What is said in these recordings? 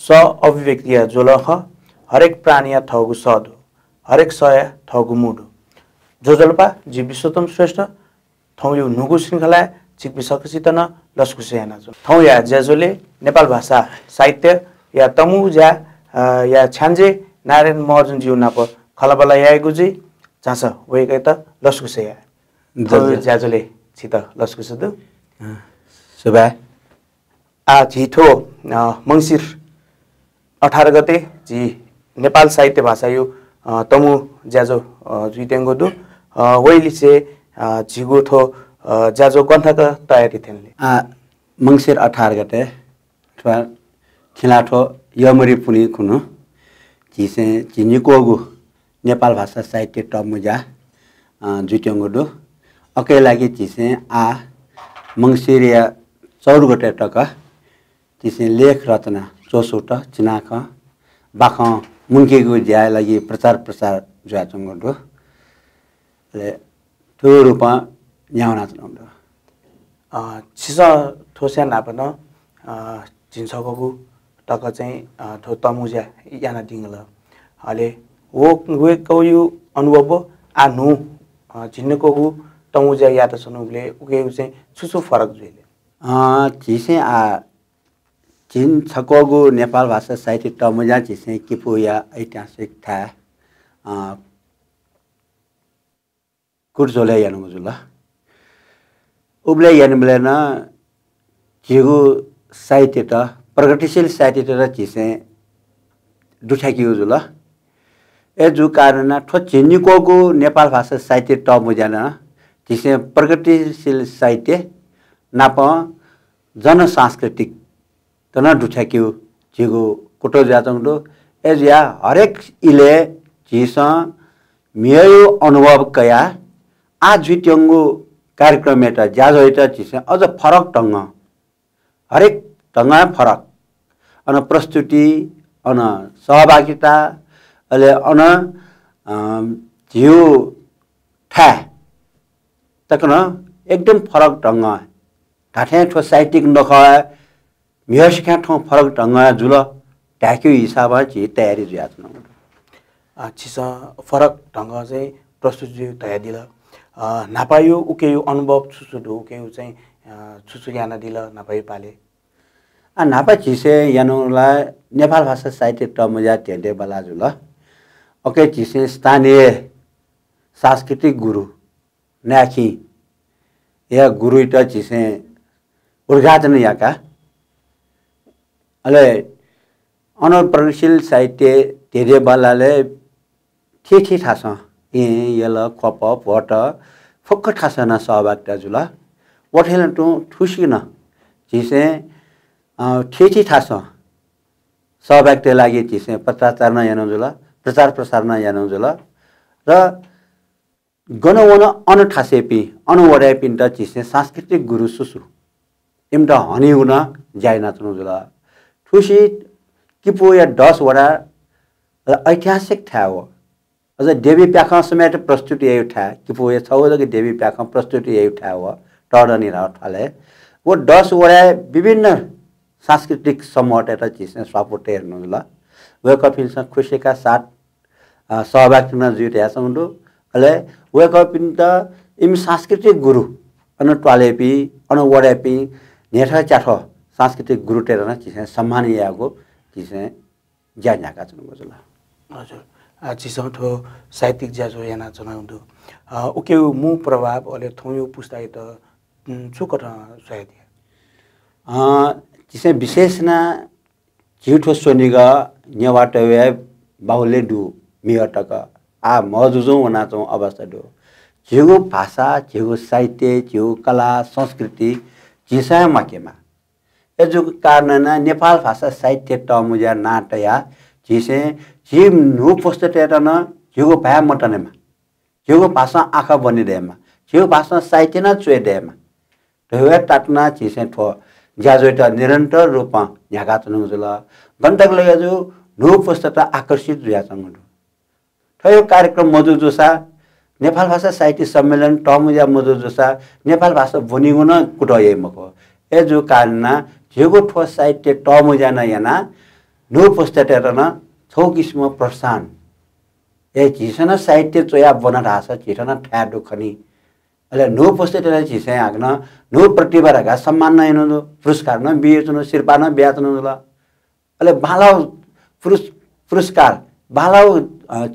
स अभिव्यक्तिया जोलख हरेक प्राणीया थगु सद हरेक सया थगु मुडु जोजलपा जी विश्वतम श्रेष्ठ थौ यो नुगु श्रृङ्खला चिक विसकसितन लस्कुसे याना थौ या ज्याजोले नेपाल भाषा साहित्य या तमु ज्या या छ्यान्जे नारायण महर्जन जीव नाप खलबला यागु जी चास वेकै त लस्कुसे या थौ ज्याजोले छित लस्कुसे दु सुबा आ झिठो मंसिर 18 गते जी नेपाल साहित्य भाषा यो तमु ज्याजो जुइटेंगो दु वैली से झिगो थो ज्याजो ग्रन्थक तयारी थेनले मंसिर 18 गते अथवा खिलाठो यमरी पुनि खुनु जिसे जिनिकोगु नेपाल भाषा साहित्य तमुजा जुइटेंगो दु अके लागि जिसे आ मंसिरिया 14 गते टक जिसे लेख रचना चोसोट चिनाख बाख मुन्केको ज्या लागि प्रचार प्रसार ज्याचंगो ले त्यो रूपमा न्याउना चंगो छिस थोस्या नापन जिन्सको टक चाहिँ थो तमुज्या याना दिङल हले वो कयु अनुभव आ नु जिन्नको तमुज्या यात सनुले उके चाहिँ छुछु फरक जुइले जिसे आ जिन छकोगु नेपाल भाषा साहित्य तमुजा जिसे किपु या ऐतिहासिक था कुर्जोले यानु जुला उबले यानबले न जिगु साहित्य त प्रगतिशील साहित्य त जिसे दुठाकिउ जुला ए जु कारण ठो जिनिकोगु नेपाल भाषा साहित्य तमुजा न जिसे प्रगतिशील साहित्य नाप जन सांस्कृतिक तना दुठाकिउ जिगु कोटो जाचंगो एजिया हरेक इले जिसा मियो अनुभव कया आ जुइट्यंगु कार्यक्रम एटा ज्याजो एटा जिसे अझ फरक ढंग हरेक ढंग फरक अन प्रस्तुति अन सहभागिता अले अन जिउ ठा तकन एकदम फरक ढंग ढाठे ठो साहित्यिक नख मिहसिका ठो फरक ढंग जुल ढाक्यो हिसाबमा चाहिँ तयारी ज्याच्न छिस फरक ढंग चाहिँ प्रस्तुति तयार दिल नापायो उकेयो अनुभव छुछु उकेयो चाहिँ छुछु याना दिल नापायो पाले नापा छिसे यानुला नेपाल भाषा साहित्य तमुजा टेडे बला जुल ओके छिसे स्थानीय सांस्कृतिक गुरु नाखी या गुरु इटा छिसे उर्गाजन याका अले अनप्रगतिशील साहित्य धेरै बलाले ठिठी थास ए यल खप पट फक्क थासना सहभागिता जुल वठेल टु ठुसिन जिसे ठिठी थास सहभागिता लागि जिसे पत्राचार न यानु जुल प्रचार प्रसार न यानु जुल र गनवन अन ठासेपी अनवडापी त जिसे सांस्कृतिक गुरु सुसु इमटा हनी हुन जाय नाच्नु जुल ठुसी किपो या 10 वडा ऐतिहासिक था हो अझ देवी प्याख समेत प्रस्तुति एउटा किपो या 6 लगे देवी प्याख प्रस्तुति एउटा हो टडनी र थाले वो 10 वडा विभिन्न सांस्कृतिक समूहबाट जिस्ने सपोर्ट हेर्नु ल वे कपिलसँग खुसीका साथ सहभागी हुन जुटेका छौं अले वे कपिल त इम सांस्कृतिक गुरु अन टवालेपी अन वडापी नेठा चाठो सांस्कृतिक गुरु टेरना जिसे सम्मान यागो जिसे ज्यान्याका छन् गजला हजुर जिसो थो साहित्यिक ज्याजो याना जनाउँदो उके मु प्रभाव अले थौयो पुस्ताइ त चुकट सायद जिसे विशेष ना जिउठो सोनिगा न्यवाटवे बाहुले दु मियटक आ मजुजो वनाचो अवस्था दु जिगु भाषा जिगु साहित्य जिगु कला संस्कृति जिसा मकेमा एजु कारण नेपाल भाषा साहित्य तमुजा नाटया जिसे जिम नु पुस्तकटेन जिगु भया मटनेमा जिगु भाषा आँखा बनिदेमा जिगु भाषा साहित्य न चुएदेमा तवे टाटना जिसे थो ज्याजोटा निरन्तर रूपमा न्यागा चनुजुल गन्तक लगेजु नु पुस्तक आकर्षित ज्याचंगु ठयो कार्यक्रम मधु जोसा नेपाल भाषा साहित्य सम्मेलन टमुजा मधु जोसा नेपाल भाषा भनिगुन कुटय मको ए जो कारण जेगो ठो साहित्य टमुजा न याना नो पुस्तकरन छौ किसिम प्रस्थान ए झिसन साहित्य चोया बना रासा झिसन ठ्याडो खनी अले नो पुस्तकरा झिसे आग्न नो प्रतिभाका सम्मान नयनो पुरस्कार न बिएचनो शिरपा न ब्याचनो ल अले बालाउ पुरस्कार बालाउ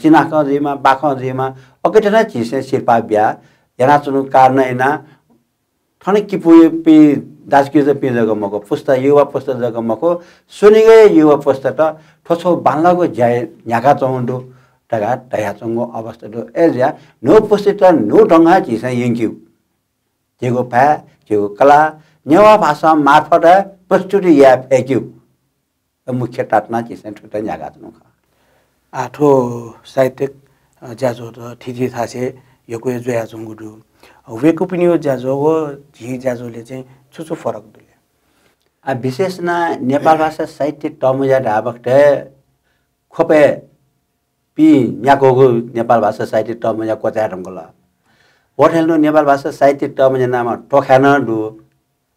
चिनाक जेमा बाख जेमा अकेटना झिसे शिरपा ब्या याना चुनु कारण एना ठने किपु पि दाजकी ज पि जग मको पुस्तक युवा पुस्तक जग मको सुनिगे युवा पुस्तक ठोछो बालाको ज्याय न्याका चौंडो टगा तया चंगो अवस्था दो एजा नो पुस्तक नो ढंगा झिसे यंक्यु जेगो पा जेगो कला नेवा भाषा मार्फत प्रस्तुति या फेक्यु मुख्य टाटना झिसे ठुटा न्याका चंगो आठो साहित्यिक ज्याजो त ठिठी थासे यको जोया जंगुडु वेको पनि हो ज्याजो हो झि ज्याजोले चाहिँ छुछु फरक दुले आ विशेष न नेपाल भाषा साहित्य टमुजा ढाबकटे खोपे पि न्याको नेपाल भाषा साहित्य टमुजा कोचा रंगला होटलनो नेपाल भाषा साहित्य टमुजा नाम टोखान दु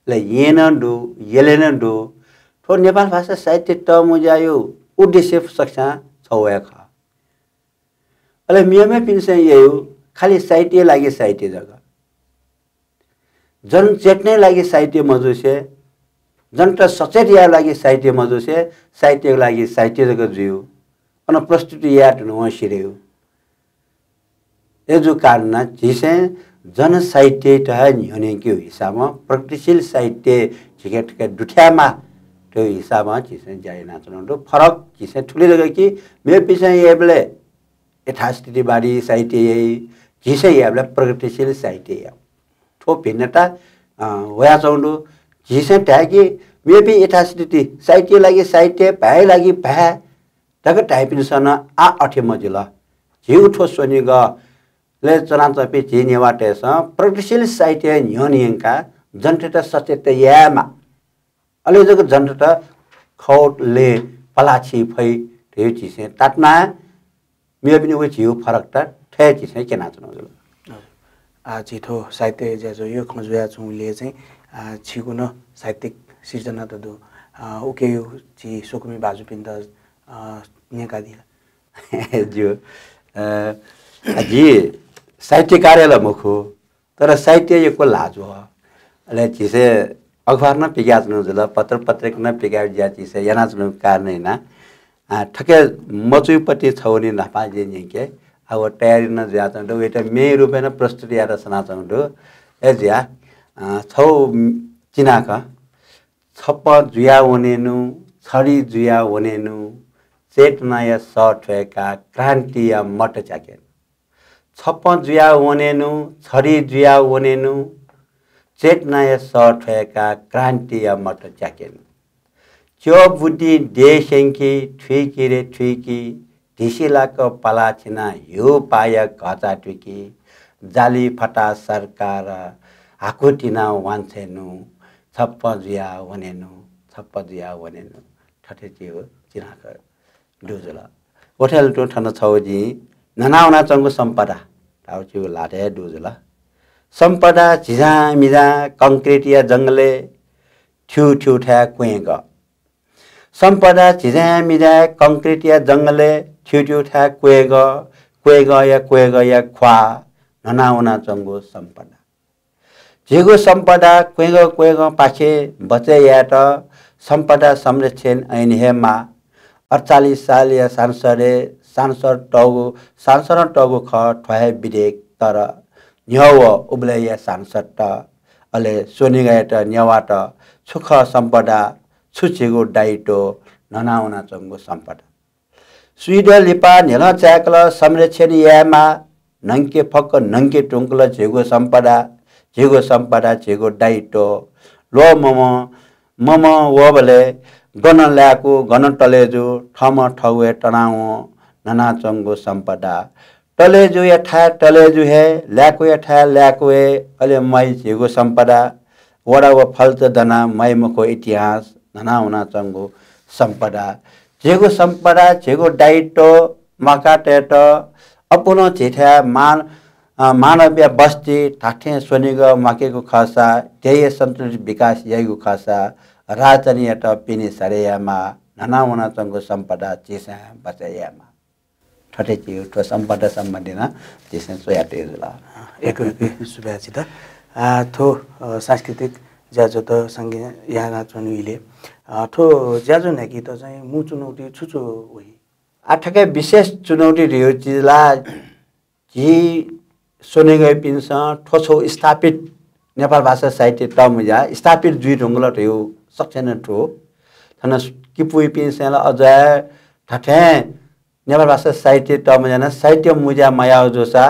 ले येन दु येलेन दु तो नेपाल भाषा साहित्य टमुजा यो उद्देश्य सक्छा छौया ख अले मियमे पिनसे यो खाली साहित्य लागि साहित्य जगह जन चेतने लागि साहित्य मजुसे जनता सचेत या लागि साहित्य मजुसे साहित्य लागि साहित्य जगह जिउ अन प्रस्तुति या नो सिरेउ एजु कारण जिसे जन साहित्य त न्यने के हिसाबमा प्रगतिशील साहित्य झिकेट के दुठ्यामा त्यो हिसाबमा जिसे जाय नाचनो फरक जिसे ठुले जगह कि मे पिसे एबले यथास्थितिवादी साहित्य जिसे एबले प्रगतिशील साहित्य ठो भिन्नता होया चौंडो जिसे ट्यागी मे बि यथास्थिति साहित्य लागि साहित्य भाइ लागि भा तक टाइपिन सन आ अठे मजिला जिउ ठो सोनि ग ले चना चपे जिने वाटे स प्रगतिशील साहित्य न्यनियका जनता सचेत यामा अले जग जनता खौट ले पलाछि फै त्यो जिसे तातना मे पनि उ जिउ फरक त ठे जिसे के नाच्नु छिठो साहित्य ज्याजो यो खजुया छुले चाहिँ छिगुन साहित्यिक सिर्जना त दो ओके यो छि सोकुमी बाजु पिन त न्याका दिला जो जी साहित्य कार्यालय मुखो तर साहित्य यो को लाजो अले छिसे अखबार न पिगाच्नु जला पत्र पत्रिका न पिगा ज्या छिसे यानाच्नु कारण हैन ठके मचुपट्टि छौनी नापा जे निके अब तयारी न जाता तो वेटा मे रूपेण प्रस्तुति या रचना चाहन्छु एज्या छौ चिनाका छप्प जुया वनेनु छडी जुया वनेनु चेतनाय सठेका क्रान्ति या मट चाकेन छप्प जुया वनेनु छडी जुया वनेनु चेतनाय सठेका क्रान्ति या मट चाकेन त्यो बुद्धि देशंकी ठुकी रे ठुकी ढिसिलाको पलाचिना यो पाया घचा टुकी जाली फटा सरकार हाकुटिना वान्छेनु छप्प जुया वनेनु ठटे चियो चिनाक डुजुला होटल टो ठन छौजी ननाउना चंगु सम्पदा ताउ चियो लाटे डुजुला सम्पदा झिझा मिझा कंक्रिटिया जंगले ठ्यु ठ्यु ठ्या क्वेग सम्पदा झिझा मिझा कंक्रिटिया जंगले ठ्यु ठ्या क्वेग या ख्वा ननाउना चंगु सम्पदा जेगो सम्पदा क्वेग पाछे बचे या त सम्पदा संरक्षण ऐन हेमा 48 साल या सांसद टगु ख ठ्वाए विधेयक तर न्यव उब्ले या सांसद त अले सोनिगा त न्यवा त सुख सम्पदा छुचेगो डाइटो ननाउना चंगु सम्पदा सुइड लिपा नेल च्याकल संरक्षण यामा नंके फक नंके टुंकल जेगो सम्पदा जेगो डाइटो लो मम वबले गन ल्याको गन टलेजु ठम ठौए टनाउ नना चंगु सम्पदा टलेजु या ठा टलेजु हे ल्याको या ठा ल्याको हे अले मै जेगो सम्पदा वडा व फल्त दना मै मको इतिहास ननाउना चंगु सम्पदा जेगो डाइटो मकाटेट अपुनो झेठ्या मानवीय बस्ती ठाठे सोनेग माकेको खसा ध्येय सन्तुलित विकास यहीको खसा राजधानी एउटा पिने सरेयामा ननाउना चङ्गो सम्पदा चिसा बचाइयामा ठटे चियो ठो सम्पदा सम्बन्धी न चिसा सोयाटे जुला एक सुब्याचित थो सांस्कृतिक ज्याजो त सँगै यहाँ चुनुले थो ज्याजो नाकि त चाहिँ मु चुनौती छुचो होइ ठ्याक्कै विशेष चुनौती रह्यो जिल्ला जी सोनेगै पिन्स ठोछो स्थापित नेपाल भाषा साहित्य टमुजा स्थापित जुई ढुङ्गल रह्यो सक्छेन ठो थन किपुई पिन्सला अझ ठठे नेपाल भाषा साहित्य टमुजा साहित्य मुजा माया जोसा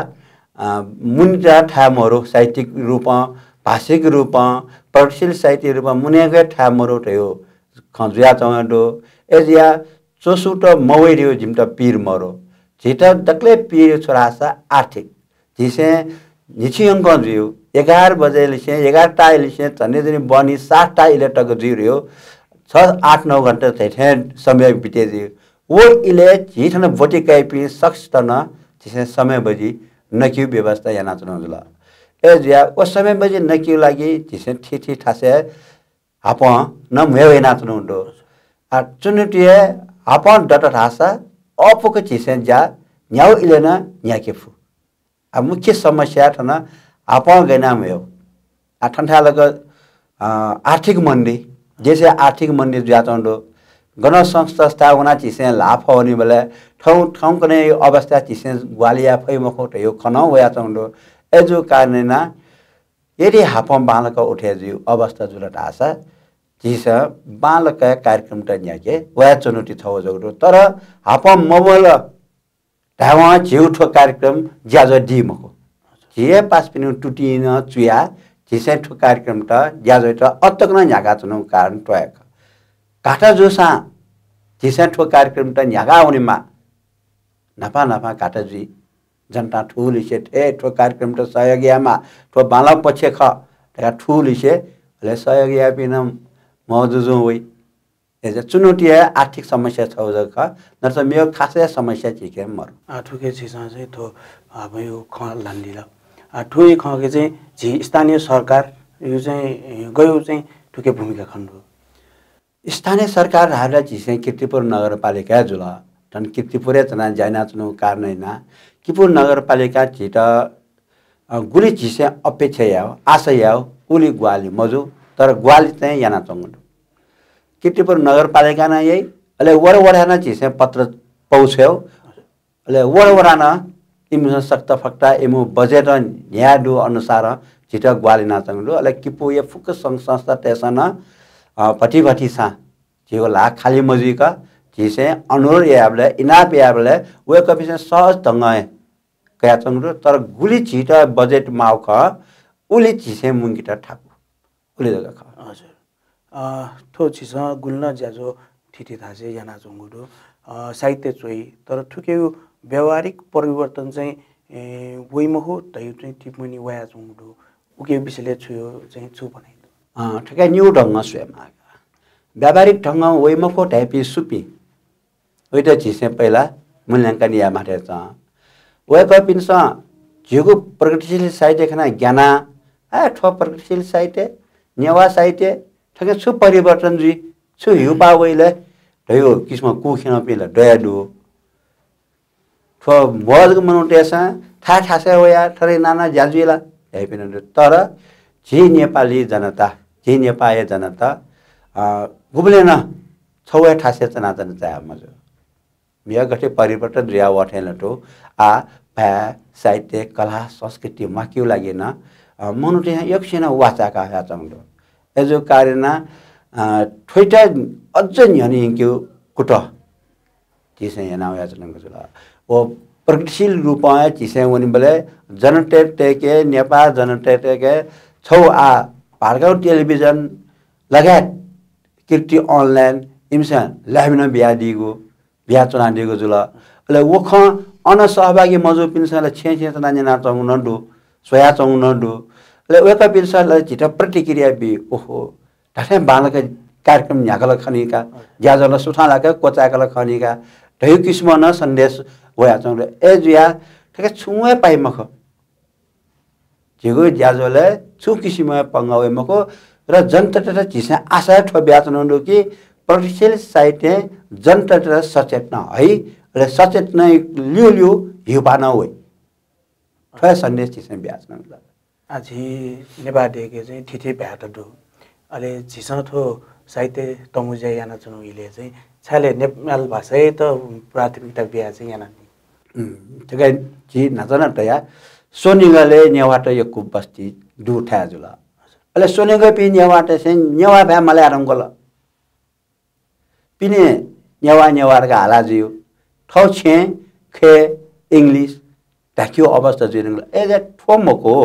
मुनिटा ठामहरू साहित्यिक रूपमा भाषिक रूपमा प्रगतिशील साहित्य रूपमा मुनेगै ठामहरू रह्यो खजुया चौडो एजिया चोसुट मवै रह्यो झिम्टा पीर मरो झिटा दक्ले पीर छोरासा आर्थिक जिसे निची अङ्क जियो 11 बजे लिसे 11 टा लिसे झन्डै झन्डै बनी 7 टा इलेक्ट्रिक जियो रह्यो 6-8-9 घण्टा थेठे समय बिते जियो वो इले झिठन भोटी काइपी सक्स तन जिसे समय बजी नक्यु व्यवस्था यहाँ चुनौला ए जिया ओ समय बजी नक्यु लागि जिसे ठिठी ठासे हाप न मुहे नाच्नुंडो आ चुनुटिए हाप डट ठासा अपुक जिसे जा न्याउ इलेना न्याकेफु आ मुख्य समस्या थन हाप गैना मुयो आ ठन्ठालक आर्थिक मन्दी जैसे आर्थिक मन्दी ज्याचंडो गण संस्था स्थापना चिसे लाभ होनी बेले ठाउँ कने अवस्था चिसे ग्वालिया फैमखो यो खनाउ वया चंडो एजो कारणेना यदि हापम बालक उठे जिउ अवस्था जुलट आशा जिस बालक कार्यक्रम त न्याके वया चुनौती थौ जगरो तर हापम मोबाइल ढावा झिउठो कार्यक्रम ज्याज दिमको जे पास पिनु टुटिन चुया जिसे ठो कार्यक्रम त ज्याज त अतक्न न्यागा चुनौ कारण टयक काटा जोसा जिसे ठो कार्यक्रम त न्यागा आउनेमा नापा काटा जी जनता ठुल से ठो कार्यक्रम त सहयोगियामा ठो बाला पछि ख ठुल से ले सहयोगिया पिन मौजुजु होइ एज चुनौती आर्थिक समस्या छ जक नर्स मेरो खासै समस्या छिके मर ठुके छिसा चाहिँ थो भयो ख लान्दिला ठुई खके चाहिँ झि स्थानीय सरकार यो चाहिँ गयो चाहिँ ठुके भूमिका खण्डो स्थानीय सरकार हारा झिसे कीर्तिपुर नगरपालिका जुला तन कीर्तिपुरे तना जाइना चुनु कारणैना किपुर नगरपालिका छिट गुली झिसे अपेक्षा याव आशा याव उली ग्वाली मजु तर ग्वाली चाहिँ याना चंगु कीर्तिपुर नगरपालिका ना यही अले वरवराना झिसे पत्र पौछ्यौ अले वरवराना इमु सक्त फक्ता इमु बजेट न्याडु अनुसार छिट ग्वाली ना चंगु अले किपु ये फुक संस्था टेसन पटी सा जियो ला खाली मजी का जिसे अनुरोध याबले इनाप याबले वे कपिसे सहज ढंग कया चंगु तर गुली छिट बजेट माउ ख उली जिसे मुंगिटा ठाकु उली जगा ख हजुर थो छिसा गुल्न ज्याजो ठिठी थासे याना चंगुडो साहित्य चोई तर ठुके व्यावहारिक परिवर्तन चाहिँ वइमहो तय चाहिँ टिप्पणी वया चंगुडो उके विषयले छुयो चाहिँ छु बनाइदो ठकै न्यू ढंग स्वयं व्यावहारिक ढंग वइमको टाइपी सुपी ओइटा छिसे पहिला मूल्याङ्कन या माटे छ वे कपिन्स जिगु प्रगतिशील साहित्य खना ज्ञाना ठो प्रगतिशील साहित्य नेवा साहित्य ठके छु परिवर्तन जी छु युपा वइले ढयो किस्म कुखिन पिला दया दु ठो मज मनुटेसा ठासे वया थरे नाना ज्याजुला हेपिन तर जी नेपाली जनता गुबलेन छौया ठासे तना जनता मजो मिया गठे परिवर्तन रिया वठेन तो आ भा साहित्य कला संस्कृति माक्यु लागेन मनुटे एकछिन वाचाका या चंगो एजो कारणा ठोइटा अझ न्यनि क्यु कुट जिसे yana या चंगो जुला ओ प्रगतिशील रूपमा जिसे वनि बले जनते टेके नेपाल जनते टेके छौ आ भारगाउँ टेलिभिजन लगायत कीर्ति अनलाइन इमसन लामिन बिया दिगो बिया चना दिगो जुला ले वख अन सहभागी मजु पिनसले छे तना जना चंगु नडु सोया चंगु नडु ले वेका पिनसले छिट प्रतिक्रिया बि ओहो ठाठे बालक कार्यक्रम न्यागल खनिका ज्याजल सुठालाका कोचाकल खनिका ढय किस्म न सन्देश वया चंगु एजिया ठेके छुए पाइमख जेगो ज्याजोले छु किसिममा पंगावे मको र जनता चिसा आशा ठो ब्याचन नो कि प्रगतिशील साहित्य जनता सचेत न है र सचेत न लियो हिउपान होइ ठो सन्देश चिसा ब्याचन आजि नेबा देके चाहिँ ठिठी भ्याट दु अले झिसा थो साहित्य तमुजे याना चुनु इले चाहिँ छाले नेपाल भाषै त प्राथमिकता बिया चाहिँ याना ठेके जी नजन तया सोनिगले नेवाट यकु बस्ती दु ठा जुला अले सोनिग पि नेवाट से नेवा भ्या मलयालम गल पिने नेवार का हाला जियो ठौ छे खे इंग्लिश ताक्यो अवस्था जिरङ एजे ठोमको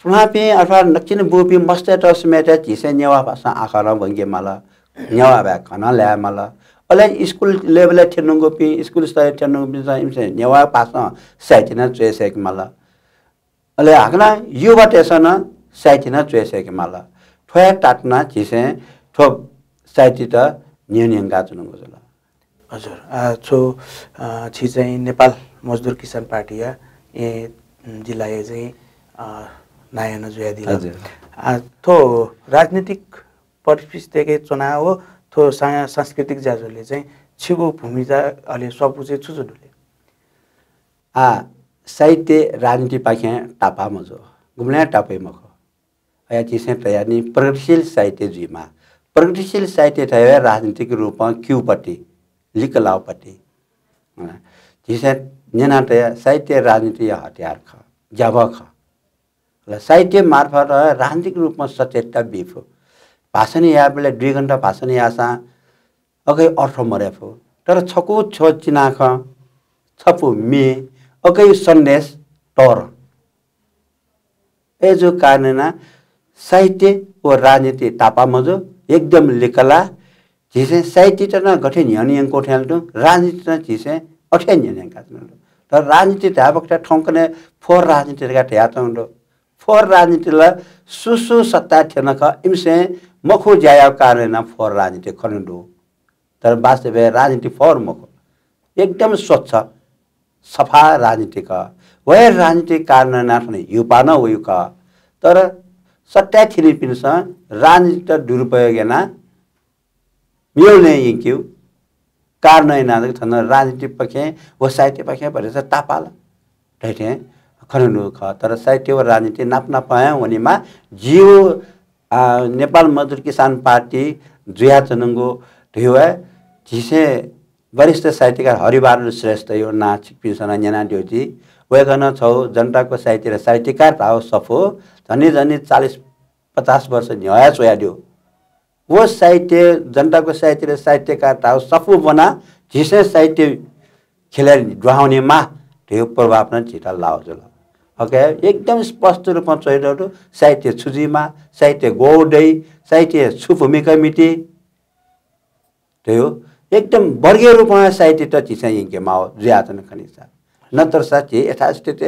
फुनापि अथवा नक्चिन बुपि मस्ते तसमेटा झिसे नेवा भाषा आखर भंगे माला नेवा भ्या खना ल्या माला अले स्कुल लेभल ठेनुगो पि स्कुल स्तय ठेनुगो पि इमसे नेवा भाषा साइटिना चेसेक माला अले हाकना युवा टेसन साइटिना चेसेक माला ठोया टाटना झिसे ठो साइटिता नियनियंगा चुनुगो जला हजुर छो छि चाहिँ नेपाल मजदुर किसान पार्टी या ए जिल्ला ए चाहिँ नायन जुया दिला थो राजनीतिक परिस्थितिके चुनाव हो थो सांस्कृतिक जाजोले चाहिँ छिगो भूमिका अलि सपुचे छुजुले साहित्य राजनीति पाखे टापा मजो घुम्ने टापै मख या चिसे तयानी प्रगतिशील साहित्य जुमा प्रगतिशील साहित्य थय राजनीतिक रूपमा क्यूपट्टि लिकलावपट्टि चिसे नेना तय साहित्य राजनीति हतियार ख जब ख ल साहित्य मार्फत राजनीतिक रूपमा सचेतता बिफो भाषण या बेला 2 घण्टा भाषण यासा अगै अर्थ मरेफो तर छकु छ चिनाख छपु मे अगै सन्देश तर ए जो कारणना साहित्य व राजनीति टापा मजो एकदम लिकला जिसे साहित्य त न गठे न्यानियं कोठ्याल तो राजनीति त जिसे अठे न्यानियं काट्नु तर राजनीति धाबकटा ठौकने फोर राजनीति का ट्यातौं फोर राजनीतिला सुसु सत्ता थिएनख इमसे मखु जाया कारण फोर राजनीति खनुदो तर वास्तव राजनीति फोर मखु एकदम स्वच्छ सफा राजनीति का वह राजनीति कारण नाथने युपान होयु का तर सत्ता थिने पिनस राजनीति दुरुपयोग ना मिल्ने यक्यु कारण नादक थन राजनीति पखे व साहित्य पखे भरे तापाला ठैठे खनुदो ख तर साहित्य व राजनीति नाप्न पाए वनीमा जियो नेपाल मजदुर किसान पार्टी जुया चनंगो ढिवा झिसे वरिष्ठ साहित्यकार हरिबहादुर श्रेष्ठ यो नाच पिसना न्याना ड्योजी वेगन छौ जनताको साहित्य र साहित्यकार ताओ सफो झनी 40-50 वर्ष न्याय सोया दियो वो साहित्य जनताको साहित्य र साहित्यकार ताओ सफो बना झिसे साहित्य खेलेर ड्वाउने मा त्यो प्रभाव न छिटा लाओ जला ओके एकदम स्पष्ट रूपमा चोइरहरु साहित्य छुजीमा साहित्य गोडै साहित्य छुभूमि कमिटी त्यो एकदम वर्गीय रूपमा साहित्य त चिसा यंकेमा हो ज्यातन खनिसा नत्र साथी यथास्थित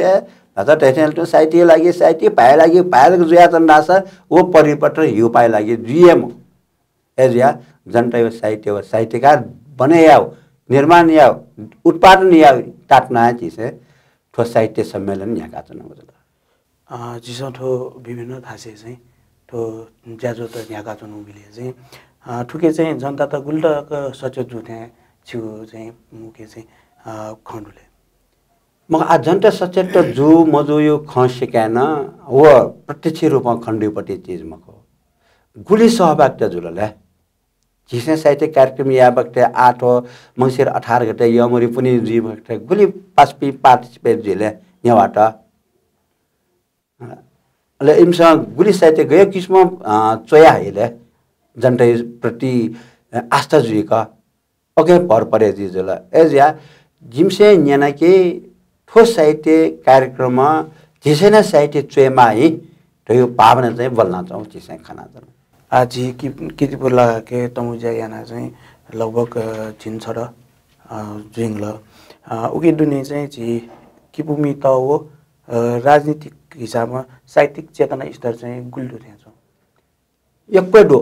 नत्र टेक्निकल तो साहित्य लागि साहित्य पाए लागि पाएको ज्यातन नासा वो परिपत्र हिउ पाए लागि जीएम एजिया जनता साहित्य व साहित्यकार बने याओ निर्माण याओ उत्पादन याओ तात्ना चिसे ठो साहित्य सम्मेलन यहाँ काचन हो जिसो ठो विभिन्न थासे चाहिँ ठो ज्याजो त यहाँ काचन उबिले चाहिँ ठुके चाहिँ जनता त गुल्ड सचेत जुथे छु चाहिँ मुके चाहिँ खण्डुले म आ जनता सचेत त जो मजो यो खसिकान व प्रत्यक्ष रूपमा खण्डुपट्टि चीज मको गुली सहभागिता जुलले झिसे साहित्य कार्यक्रम या बक्ते 8 मंसिर 18 गते यमरी पनि जीव बक्ते गुली पासपी पार्टिसिपेट जिले नेवाट ले इमसा गुली साहित्य गयो किस्म चोया हेले जनता प्रति आस्था जुइका ओके पर परे जिजला एजिया जिमसे न्याना के ठोस साहित्य कार्यक्रममा झिसेना साहित्य चोयमा है त्यो पावना चाहिँ बोल्न चाहौ झिसे खाना चाहिँ आज किति बोला के तमुजा याना चाहिँ लगभग चिन छ र जुइङल उके दुनी चाहिँ जी किपुमी त हो राजनीतिक हिसाबमा साहित्यिक चेतना स्तर चाहिँ गुल्डो थिएछ एकपडो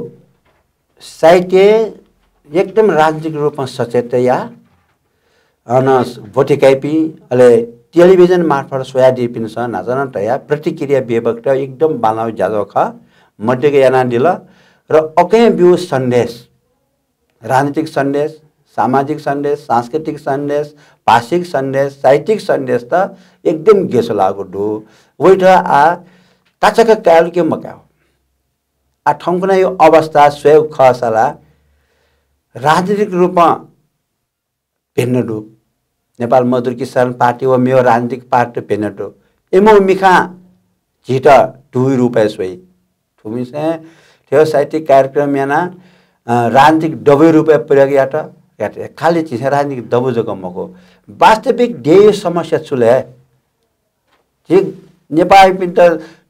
साहित्य एकदम राजनीतिक रूपमा सचेत या भोटिकाइपी अले टेलिभिजन मार्फत सोया दिपिन स नाजन तया प्रतिक्रिया बेबक्त एकदम बालाउ ज्यादा ख मध्यक याना दिल र अकै बिउ सन्देश राजनीतिक सन्देश सामाजिक सन्देश सांस्कृतिक सन्देश भाषिक सन्देश साहित्यिक सन्देश त एकदम गेसो लागु दु वैठ आ ताचक काल के मकाउ आ ठौकुना यो अवस्था स्वयं खसला राजनीतिक रूपमा भिन्न दु नेपाल मजदुर किसान पार्टी व मेरो राजनीतिक पार्टी भिन्न दु एमो मिखा झिटा 2 रुपैयाँ सोई थुमिसे थियो साहित्यिक कार्यक्रम याना राजनीतिक डबे रुपैयाँ प्रयोग याटा खाली चीज राजनीतिक दबो जगह मको वास्तविक देय समस्या चुले ठीक नेपाल पिन्त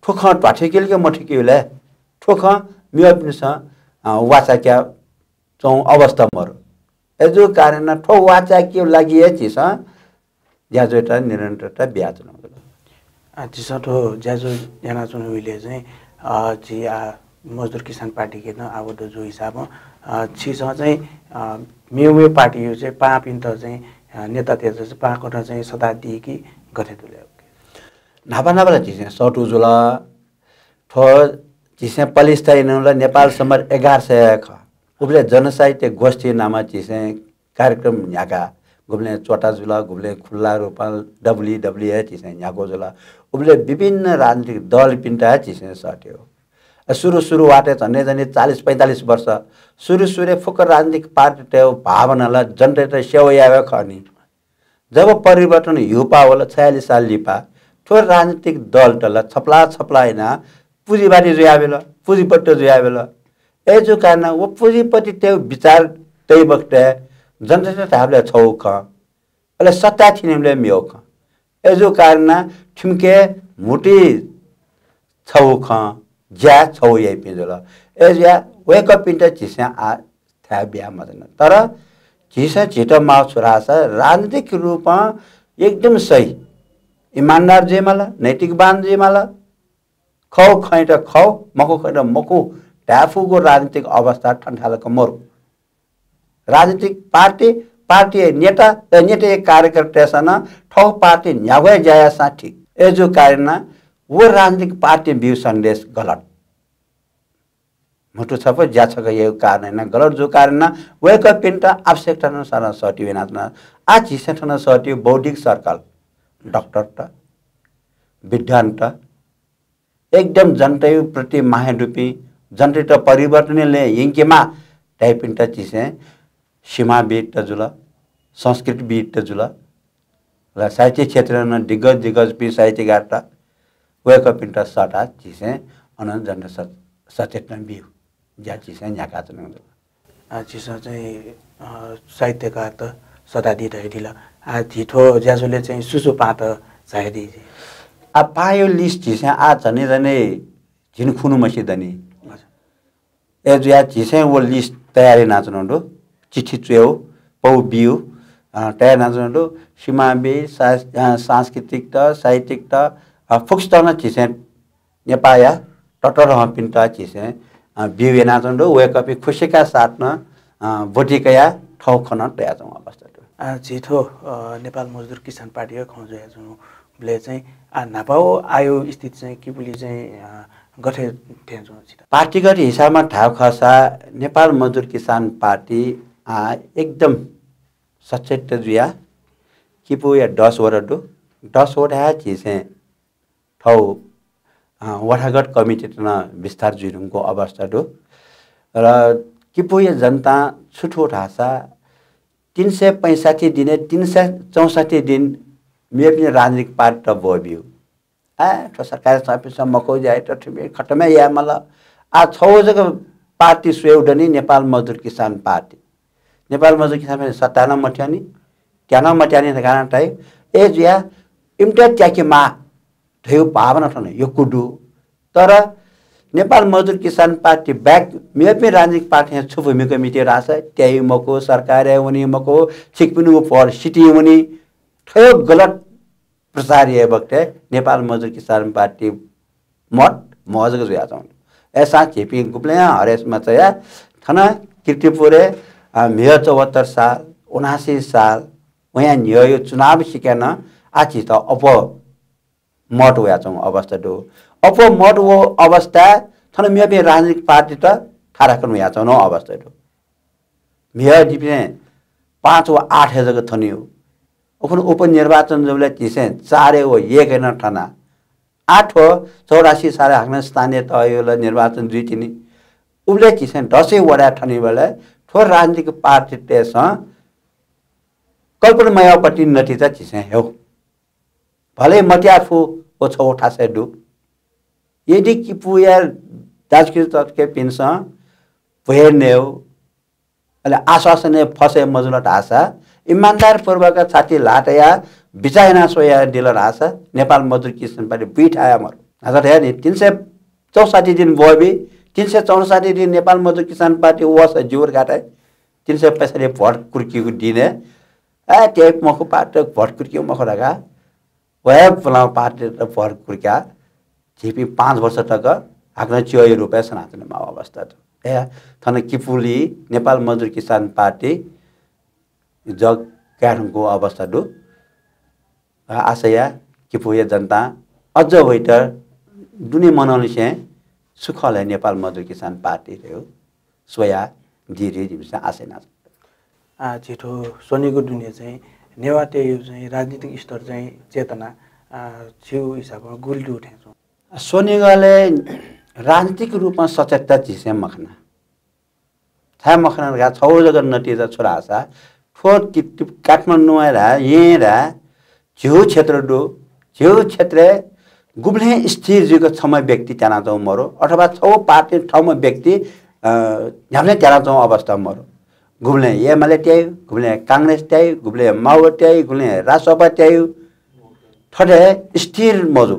ठोख पाठेकेल के मठेकेले ठोख मियो पिनस वाचा क्या चौ अवस्था मर एजो कारण ठो वाचा के लागि ए चीज ज्याजोटा निरन्तरता ब्याज न चिसा ठो ज्याजो याना चुनु विले चाहिँ जी मजदुर किसान पार्टी के न अब जो हिसाब छिस चाहिँ मेउ पार्टी यो चाहिँ पापिन त चाहिँ नेता तेज चाहिँ पाकोटा चाहिँ सदा दिए कि गथे तुले नापा नापाला चिसे सटु जुला ठो चिसे पलिस्ता इनला नेपाल समर 1100 ख उबले जनसाहित्य गोष्ठी नामा चिसे कार्यक्रम न्याका गुबले चोटा जुला गुबले खुल्ला रूपल डब्ल्यूडब्ल्यूए चिसे न्याको जुला उबले विभिन्न राजनीतिक दल पिन्टा चिसे सट्यो सुरु वाटे झन्डै झन्डै 40-45 वर्ष सुरु फुक्कर राजनीतिक पार्टी त्यो भावनालाई जनता सेवाया खनी जब परिवर्तन युपा होला 46 साल लिपा ठोर राजनीतिक दल टला छपला हैन पुँजीबारी जुयाबेल पुँजीपट्टि जुयाबेल ए जो कारण वो पुँजीपट्टि त्यो विचार त्यही वक्त जनता थाबले छौ ख अले सत्ता थिनेले मियो ख ए जो कारण ठिमके मुटी छौ ख ज्या छौ यही पिजोला ए ज्या वेक अप इन्ट चिसा आ था बिया मदन तर चिसा छिटो माउ छोरासा राजनीतिक रूपमा एकदम सही ईमानदार जेमाला नैतिकवान जेमाला खौ खैट खौ मको खैट मको टाफुको राजनीतिक अवस्था ठन्ठालको मोर राजनीतिक पार्टी नेता कार्यकर्ता सन ठौ पार्टी न्यागै जाया सा ठीक ए जो कारण वो राजनीतिक पार्टी व्यू सन्देश गलत मुटु छ ज्या छ यो कारण गलत जो कारण वेक पिन्ट आवश्यकता अनुसार सटियो नातना आ चिसेठन सटियो बौद्धिक सर्कल डाक्टर त विद्वान त एकदम जनता प्रति मायाडुपी जनता त परिवर्तनले यिंकेमा टाइपिन्ट चिसे सीमा बीट त जुल संस्कृत बीट त जुल र साहित्य क्षेत्रमा दिग्गज पि साहित्यकार त वेक पिन्ट सटा चिसे अनन जन सचेतन बिउ ज्या चिसे न्याका चन चिसा चाहिँ साहित्यकार त सदा दिला आ झिठो ज्याजोले चाहिँ सुसु पात चाहिदी आ पायो लिस्ट चिसे आ जने झिन खुनु मसिदनी ए ज्या चिसे वो लिस्ट तयारी नाचनडो चिठी चुयो पौ बिउ तयार नाचनडो सीमा बे सांस्कृतिक त साहित्यिक त फुक्स्टन चिसे नेपाया टटर पिन्टा चिसे बिउ नाचनडो वेकअप खुसीका साथमा भोटिकया ठौखन तयार छौं अवस्था झिठो नेपाल मजदुर किसान पार्टी खौजया जुले चाहिँ नापाओ आयो स्थिति चाहिँ किपुली चाहिँ गठे थेन्जो पार्टीगत हिसाबमा ठाउँ खसा नेपाल मजदुर किसान पार्टी एकदम सचेत जुया किपु या 10 वटा चिसे ठौ वठागत कमिटी न विस्तार जुरुङको अवस्था दो र किपु या जनता छुटो ढासा 365 दिने 364 दिन मे पनि राजनीतिक पार्टी त बोबियो ठो सरकार सबै मको जाय त खटमे या मला आ छौ जगह पार्टी स्वेउडनी नेपाल मजदुर किसान पार्टी नेपाल मजदुर किसान पार्टी सत्ताना मट्यानी त्याना मट्यानी कारण तै ए जिया इम्टा ट्याके मा थियो भावना ठन यो कुडु तर नेपाल मजदुर किसान पार्टी ब्याक मेपे राजनीतिक पार्टी छुभूमिको मिटे रास त्यही मको सरकार हुने मको छिकपिनु फर सिटी हुने ठयो गलत प्रचार ये वक्त नेपाल मजदुर किसान पार्टी मत मजको जुया छौं ऐसा छिपी गुप्ले हरेसमा चाहिँ थना किर्तिपुरे 74 साल 79 साल वहाँ नियो चुनाव सिकेन आछि त अप मट हुआ छौँ अवस्था दो अप मट वो अवस्था थन मिया पे राजनीतिक पार्टी त खाराकन हुआ छौँ न अवस्था दो मिया जिपे 5 वा 8 जगह थनियो ओखन उपनिर्वाचन जबले तिसे 4 हो 1 न ठना 8 हो 84 सारे हाक्न स्थानीय तहले निर्वाचन जितिनी उले तिसे 10 वडा ठनी बेला ठोर राजनीतिक पार्टी तेस कल्पना मायावती नतिजा तिसे हो भले मट्याफु ओ छ उठासे दु यदि कि पुया दाजकी तत्के पिन्स भएनेउ अले आश्वासन फसे मजुलट आशा ईमानदार पूर्वक छाती लाटया बिचाइना सोया डिलर आशा नेपाल मजदुर किसान पार्टी बिठाया मर हजुर हे नि 364 दिन बोबी 364 दिन नेपाल मजदुर किसान पार्टी वस जोर गाटे 365 भोट कुर्कीको दिने ए टेप मको पार्टी भोट कुर्कीको मको लगा वह फला पार्टी भोट कुर्का जेपी 5 वर्ष तक हाक्न चियो रुपैयाँ सनातन माव अवस्था ए थन किपुली नेपाल मजदुर किसान पार्टी जग काठको अवस्था दु आशया किपुया जनता अझ वैटर दुनी मनले से सुखले नेपाल मजदुर किसान पार्टी रह्यो सोया दिरी जिमसे आशय ना छिटो सोनीको दुनिया चाहिँ नेवाटे यो चाहिँ राजनीतिक स्तर चाहिँ चेतना छिउ हिसाबमा गुल्डी उठेछौँ सोनीगले राजनीतिक रूपमा सचेतता जिसे मखना था मखना गा 6 जगह नतिजा छोरा आशा ठोट काठमाडौँ आएर येरा झिउ क्षेत्र दो झिउ क्षेत्र गुब्ले स्थिर जुको छमा व्यक्ति त्याना जाउँ मरो अथवा 6 पार्टी ठाउँमा व्यक्ति हामीले त्याना जाउँ अवस्था मरो गुब्ले एमाले ट्याइ गुब्ले कांग्रेस ट्याइ गुब्ले माओवादी ट्याइ गुब्ले राजसभा ट्याइ ठडे स्थिर मजु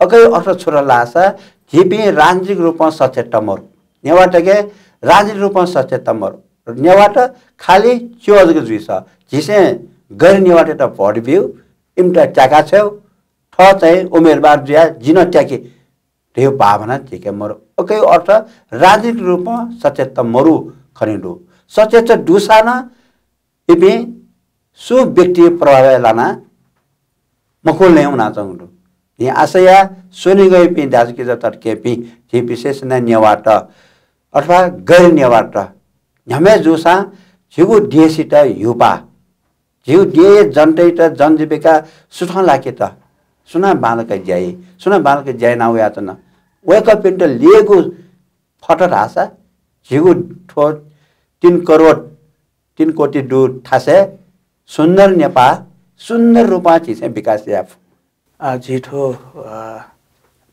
अकै अर्थ छोरा लासा हिपी राजनीतिक रूपमा सचेत मरो नेवाटके राजनीतिक रूपमा सचेत मरो नेवाट खाली चोजको जुइस जिसे गैर नेवाट त भोट बिउ इमटा ट्याका छौ ठ चाहिँ उमेरबार जुया जिन ट्याके त्यो भावना ठिकै मरो अकै अर्थ राजनीतिक रूपमा सचेत मरु खनिडु सचेत दुसाना इपि सु व्यक्ति प्रभाव लाना मखोल नै हुना चाहन्छु यहाँ आशया सोनी गए पि दाजकी जतर के पि जे विशेष न नेवाट अथवा गैर नेवाट हमें जोसा जिगु देशित युपा जिउ दे जनतै त जनजीविका सुठा लाके त सुना बालक जाई सुना बालक जाई ना हुआ त न वेक पिन्ट लिएको फटर आशा जिगु ठो 3 करोड 3 कोटी दु थासे सुन्दर नेपाल सुन्दर रूपमा चाहिँ विकास याफ छिटो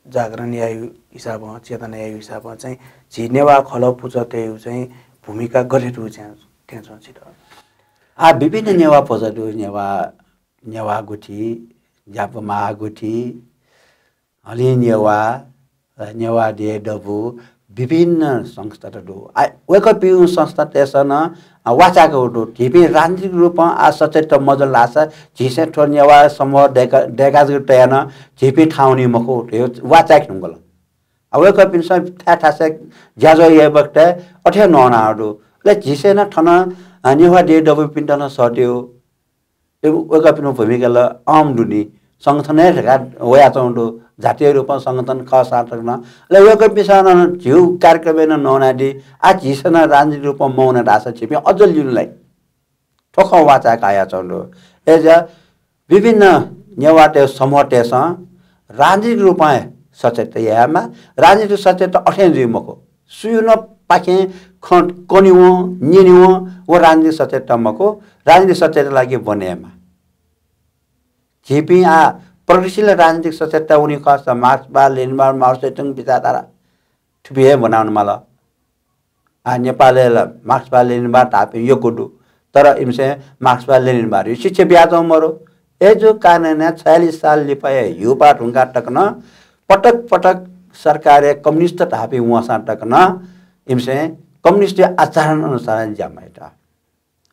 जागरण या हिसाबमा चेतना या हिसाबमा चाहिँ झिनेवा खल पुजते चाहिँ भूमिका गरेको त्यहाँ छिटो विभिन्न नेवा पजदु नेवा गुठी जापमा गुठी हली नेवा दे डबु विभिन्न संस्था दु वेकअप यु संस्था तेसन वाचाको दु टिपी राजनीतिक रूपमा आ सचेत मजल आशा झिसे ठो नेवा समूह डेगाजको तयान झिपी ठाउनी मखो वाचा खंगल वेकअप इन सब थासे ज्याजो ये बक्ते अठे नना दु ले झिसे न ठन नेवा दे डबु पिन्टन सट्यो वेकअप इन भूमिका ल आम दुनी संगठन ढका वया चौंडो जातीय रूपमा संगठन ख साटकन ले वेकअप पिसान झिउ कार्यक्रम न ननाडी आ झिसन राजनीतिक रूपमा मौन रासा छिपि अझ लिनुलाई ठोख वाचा काया चौंडो एजा विभिन्न नेवाटे समूहटेस राजनीतिक रूपमा सचेत यामा राजनीतिक सचेत अठेन जि मको सुयुन पाखे खट कोनियो निनियो वो राजनीतिक सचेत मको राजनीतिक सचेत लागि बनेमा जेपी प्रगतिशील राजनीतिक सचेतता उनी खस मार्क्सबा लेनिनबा मार्क्सवादी विचारधारा ठुबिए बनाउन मला नेपालले मार्क्सबा लेनिनबा तापे यो गुडु तर इमसे मार्क्सबा लेनिनबा शिक्षा ब्याज मरो ए जो कारण 46 साल लिपाए युपा ढुंगा टकन पटक पटक सरकार कम्युनिस्ट तापे वसा टकन इमसे कम्युनिस्ट आचरण अनुसार जामाइटा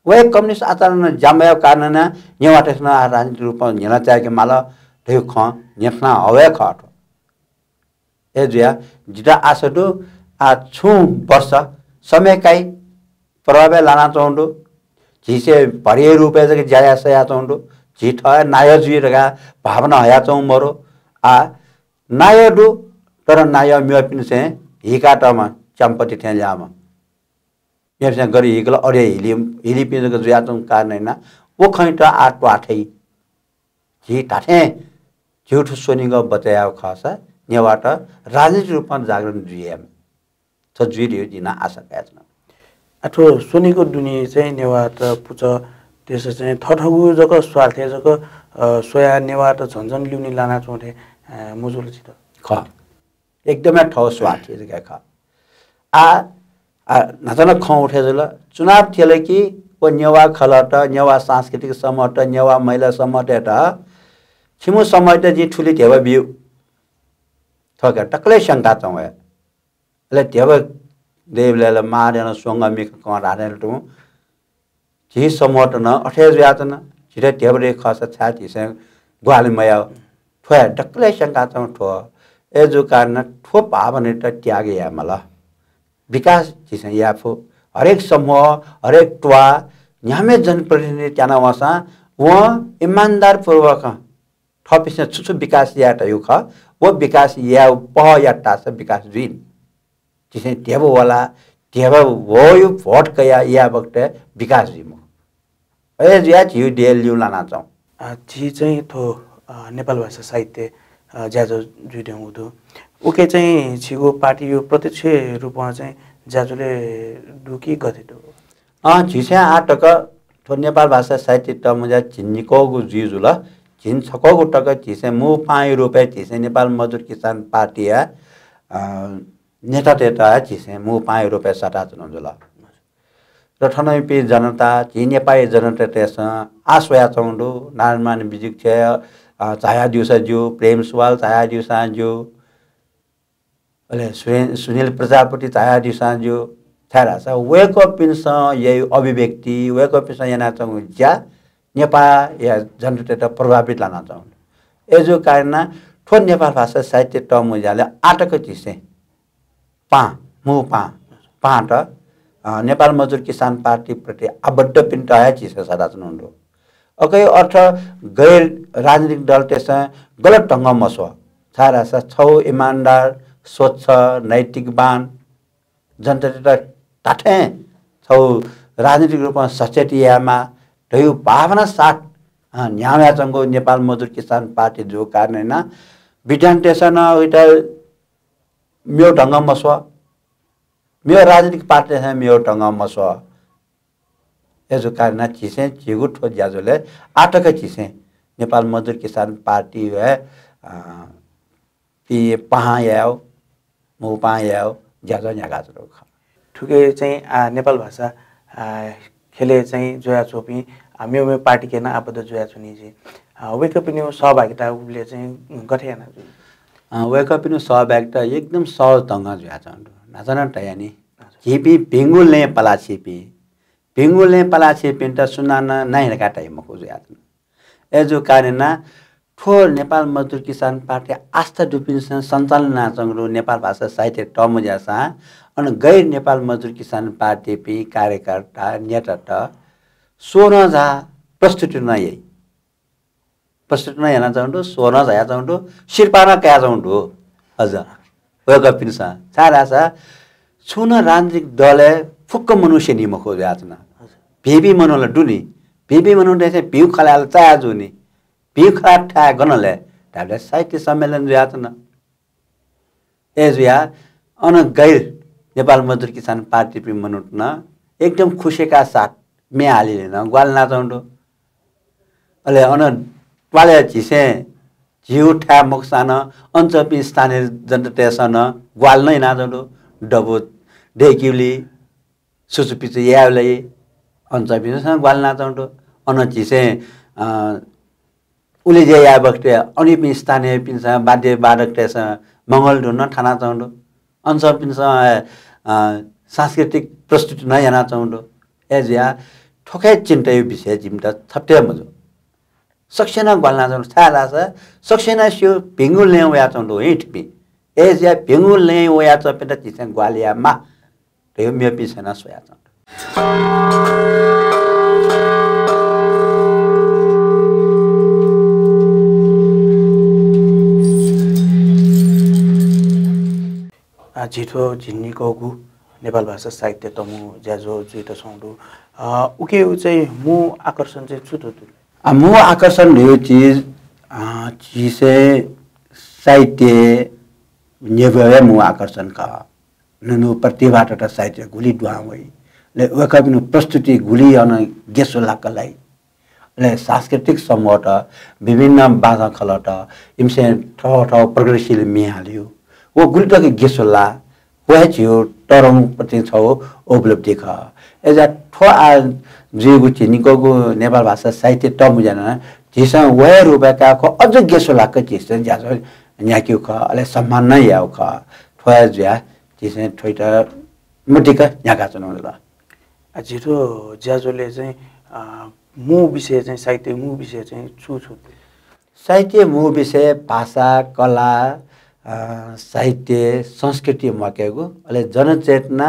वे कम्युनिस्ट आचरण जामायो कारण नेवाटेसन राजनीतिक रूपमा नेना चाहे माला ढेउ ख नेतना हवे खट ए जुया जिटा आसदु आ छु वर्ष समय काई प्रभाव लाना चाहन्डु जिसे भरे रुपये जगह जाया सया चौंडो जिठ नाय जुइरगा भावना हया चौं मरो आ नाय डु तर नाय म्यो पिन से हिकाटमा चम्पटी ठ्या ल्यामा यहाँ गरी हिकल अरे हिली पिन जगह जुया चौं का नैना वो खैट आठ आठै जी टाठे झुठ सोनिङ बताया खासा नेबाट राजनीतिक रूपमा जागरण जुइएम छ जुइरियो जिना आशा कायचन अथवा सोनीको दुनिया चाहिँ नेवाट पुछ त्यसो चाहिँ थठगु जक स्वार्थे जक सोया नेवाट झन्झन ल्युनी लाना चोठे मुजुल छित ख एकदमै ठौ स्वार्थे जक ख आ नजन ख उठे जल चुनाव थिले कि ओ नेवा खलट नेवा सांस्कृतिक समट नेवा महिला समटेट छिमु समट जी ठुली ढेवा बिउ थक टक्लै शंका चौ है ले ढेवा देवले मारेन सोंगा मिक क रानेल टु जी समट न अठे ज्यातन छिरे ढेबरे खस छाती से ग्वाले मया ठोया टक्लै शंका चौ ठो ए जो कारण ठो भावने त त्यागे या मला विकास जिसे याफो हरेक समूह हरेक टवा न्यामे जनप्रतिनिधि त्याना वसा वो ईमानदार पूर्वक थपिस छुछु विकास या टयु ख वो विकास या प या टास विकास जुइन जिसे टेबो वाला टेबो वो यु भोट कया या वक्त विकास जिमो ए जिया जिउ डेल लिउ लाना चौ जी चाहिँ थो नेपाल भाषा साहित्य ज्याजो जुइदेउ हुदो ओके चाहिँ छिगो पार्टी यो प्रत्यक्ष रूपमा चाहिँ ज्याजोले दुकी गथितो झिसे आटक थो नेपाल भाषा साहित्य त मुजा चिन्निको जुजु ल झिन छको टक झिसे मु 5 रुपैयाँ झिसे नेपाल मजदुर किसान पार्टी या नेता तेता झिसे मु 5 रुपैयाँ सटा चुन जुल र ठनैपि जनता झि नेपाली जनता तेस आसोया चौंडो नारायण बिजुक छ छाया दिवसा जो प्रेम सुवाल छाया दिवसा जो अले सुनिल प्रजापति छाया दिवसा जो थारा छ वेक अप पिन्स यही अभिव्यक्ति वेक अप पिन्स yana चौ ज्या नेपाल या जनता त प्रभावित लाना चौ एजो कारण ठो नेपाल भाषा साहित्य त मुजाले आटक झिसे पाट नेपाल मजदुर किसान पार्टी प्रति आबद्ध पिन्ट आया चिसे सदाचन हुndo अकै अर्थ गैर राजनीतिक दल त्यस गलत ढंग मसो छारा छौ ईमानदार स्वच्छ नैतिकवान जनता त टाठे छौ राजनीतिक रूपमा सचेतियामा ढयु भावना साथ न्याया चंगो नेपाल मजदुर किसान पार्टी जो कारण हैन विधान टेसन उइटा म्यो ढंग मसो म्यो राजनीतिक पार्टी है म्यो ढंग मसो एजो कारण चिसे चिगु ठो ज्याजोले आटक चिसे नेपाल मजदुर किसान पार्टी है पि पहा याओ मु पहा याओ ज्याजो न्यागाज रोख ठुके चाहिँ नेपाल भाषा खेले चाहिँ जोया चोपी म्यो पार्टी केना आबद्ध जोया छुनी जी वेकअप न्यू सहभागिता उले चाहिँ गथे ना वेकअप न्यू सहभागिता एकदम सहज ढंग जोया छ नजन टयानी जीपी पिंगुल ने पलाछीपी पिंगुल ने पलाछीपी त सुनान नाइ काटाइ मको जोया छ एजो कारण ठो नेपाल मजदुर किसान पार्टी आस्था डुपिन्छ सञ्चालन नाचंगरो नेपाल भाषा साहित्य टम ज्यासा अनि गैर नेपाल मजदुर किसान पार्टी पि कार्यकर्ता नेता त सोना जा प्रस्तुति नयै प्रस्तुति नै हेर्न चाहन्छु सोना जा चाहन्छु शिरपाना क्या चाहन्छु हजुर वेकअप पिन्छ सारा छ छुन राजनीतिक दल फुक्क मनुष्य नि मखो यातना बेबी मनोला डुनी बेबी मनोले चाहिँ बिउ खलाल चाया जुनी बिउ खलाल ठा गनले ताले साहित्य सम्मेलन यातना एजुया अन गैर नेपाल मजदुर किसान पार्टी पि मनुट्न एकदम खुशीका साथ मे हालिलेन ग्वाल नाचौंडो अले अन वाले झिसे जिउ ठा मक्सान अञ्चपि स्थानीय जनतासन ग्वाल नै नाचौंडो डबो डेकिउली सुसुपिच यावले अञ्चपि ग्वाल नाचौंडो अन झिसे उले जे या बक्ते अनि पि स्थानीय पिन्छ बाध्य बाडक तेस मंगल ढुन्न ठाना चौंडो अञ्चपि सांस्कृतिक प्रस्तुति नै याना चौंडो एजिया ठोकै चिन्ता यो विषय जिमटा थप्टे मजो सक्सेना ग्वालना चौंडो थाला छ सक्सेना स्यो भिंगुल ने वया चौंडो हिटपि एजिया भिंगुल ने वया चपेटा चिसे ग्वालिया मा त्यो म्यो पिसेना सोया चौंडो झिठो झिन्नीको नेपाल भाषा साहित्य तमु ज्याजो जुइट सौंडु उके चाहिँ मु आकर्षण चाहिँ छुतो मु आकर्षण यो चीज जिसे साहित्य नेभे मु आकर्षण का ननु प्रतिभाबाट साहित्य गुली दुआवै ले वकबिनु प्रस्तुति गुली अन गेसो लाकलाई ले सांस्कृतिक समूहट विभिन्न बाधा खलट इमसे ठौ प्रगतिशील मिहाल्यो वो गुल्टके गेसोला वहचियो तरङ प्रति छ उपलब्धि ख एजा ठो आ जेगु चिनिको नेपाल भाषा साहित्य टमु जना जिसा वह रुबका को अझ गेसोला क जिस ज्याजो न्याक्यु ख अले सम्मान नै याउ ख ठो ज्या जिसे ठोइटा मुटिका न्याका चनौला जिठो ज्याजोले चाहिँ मु विषय चाहिँ साहित्य मु विषय चाहिँ छु साहित्य मु विषय भाषा कला साहित्य संस्कृति मकेगु अले जनचेतना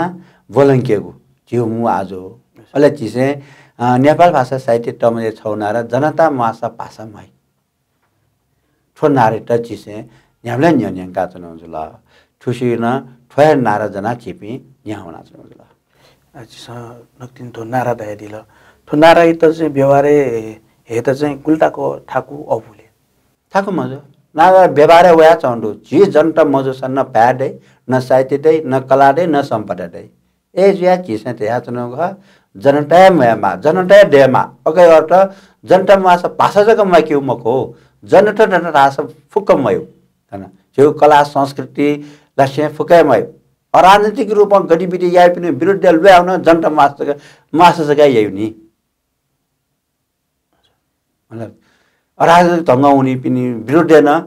बोलंकेगु जिउ मु आजो अले चिसे नेपाल भाषा साहित्य टमले छौनारा जनता मासा भाषामै ठोनारे त चिसे न्यामले न्यान्याङ काचन जुला ठुसिन ठ्वय नारा जना चिपी न्या हुना जुला अच्छा नक्तिन तो नारा दया दिल तो नारा इ त चाहिँ व्यवहारे हे त चाहिँ गुल्टाको ठाकु अबुले ठाकु मजो नागा व्यवहार वया चौंडु जी जनता मजोसन न प्याडे न साहित्य दे न कला दे न सम्पदा दे ए ज्या चिसे त्या चनो ग जनता ममा जनता देमा ओके अर्थ जनता मास भाषा जग मक्यु मको जनता जनता रास फुकमयो हैन जो कला संस्कृति लक्ष्य फुकमयो अराजनीतिक रूपमा गतिविधि याइ पनि विरुद्ध ल्याउ आउन जनता मास जग याइ नि मतलब अराजनीतिक ढंग हुने पनि विरुद्ध न